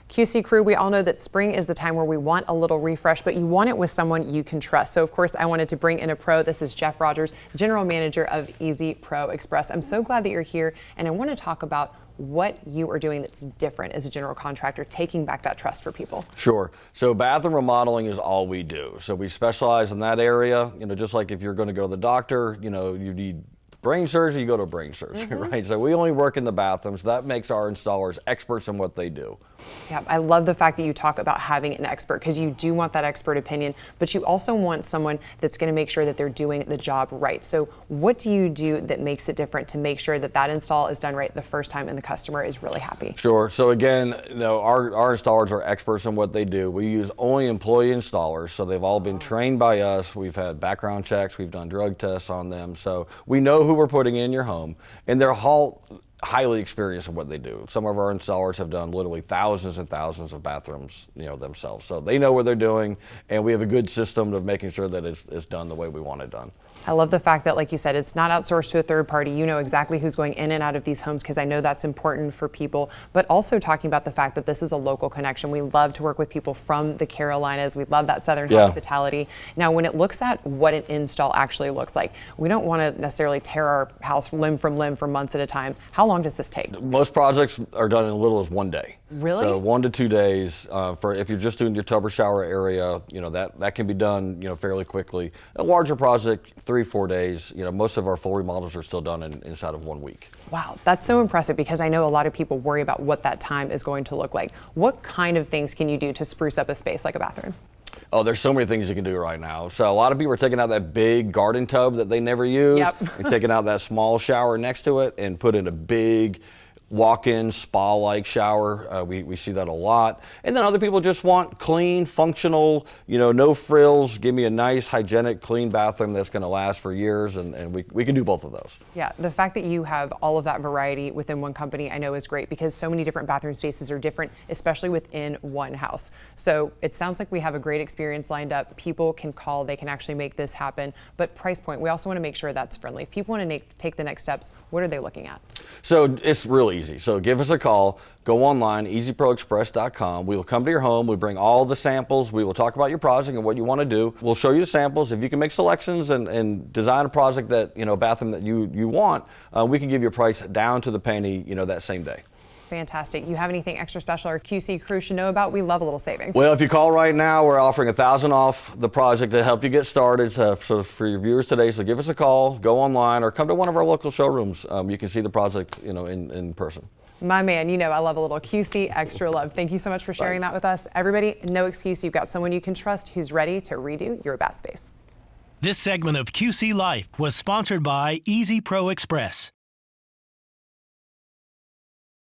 QC crew, we all know that spring is the time where we want a little refresh, but you want it with someone you can trust. So of course I wanted to bring in a pro. This is Jeff Rogers, General Manager of EZPro Express. I'm so glad that you're here, and I want to talk about what you are doing that's different as a general contractor, taking back that trust for people. Sure. So bathroom remodeling is all we do. So we specialize in that area. Just like if you're going to go to the doctor, you need brain surgery, you go to brain surgery, right? So we only work in the bathrooms. That makes our installers experts in what they do. Yeah, I love the fact that you talk about having an expert, because you do want that expert opinion, but you also want someone that's going to make sure that they're doing the job right. So what do you do that makes it different to make sure that that install is done right the first time and the customer is really happy? Sure. So again, our installers are experts in what they do. We use only employee installers, so they've all been trained by us. We've had background checks, we've done drug tests on them, so we know who we're putting in your home, and they're all highly experienced in what they do. Some of our installers have done literally thousands and thousands of bathrooms, themselves. So they know what they're doing, and we have a good system of making sure that it's done the way we want it done. I love the fact that, like you said, it's not outsourced to a third party. You know exactly who's going in and out of these homes, because I know that's important for people, but also talking about the fact that this is a local connection. We love to work with people from the Carolinas. We love that Southern hospitality. Now, when it looks at what an install actually looks like, we don't want to necessarily tear our house limb from limb for months at a time. How long does this take? Most projects are done in as little as 1 day. Really? So 1 to 2 days. For if you're just doing your tub or shower area, that can be done, fairly quickly. A larger project, 3-4 days. Most of our full remodels are still done inside of 1 week. Wow, that's so impressive, because I know a lot of people worry about what that time is going to look like. What kind of things can you do to spruce up a space like a bathroom? Oh, there's so many things you can do right now. So a lot of people are taking out that big garden tub that they never use, and taking out that small shower next to it and put in a big walk-in spa-like shower. We see that a lot. And then other people just want clean, functional, no frills. Give me a nice, hygienic, clean bathroom that's going to last for years, and we can do both of those. Yeah, the fact that you have all of that variety within one company I know is great, because so many different bathroom spaces are different, especially within one house. So it sounds like we have a great experience lined up. People can call, they can actually make this happen. But price point, we also want to make sure that's friendly. If people want to take the next steps, what are they looking at? So it's really easy. So give us a call, go online, EZProExpress.com. We will come to your home. We bring all the samples. We will talk about your project and what you want to do. We'll show you the samples. If you can make selections and design a project that, a bathroom that you want, we can give you a price down to the penny, that same day. Fantastic. You have anything extra special our QC crew should know about? We love a little savings. Well, if you call right now, we're offering $1,000 off the project to help you get started. So for your viewers today, so give us a call, go online, or come to one of our local showrooms. You can see the project, in person. My man, I love a little QC extra love. Thank you so much for sharing that with us. Everybody, no excuse. You've got someone you can trust who's ready to redo your bath space. This segment of QC Life was sponsored by EZPro Express.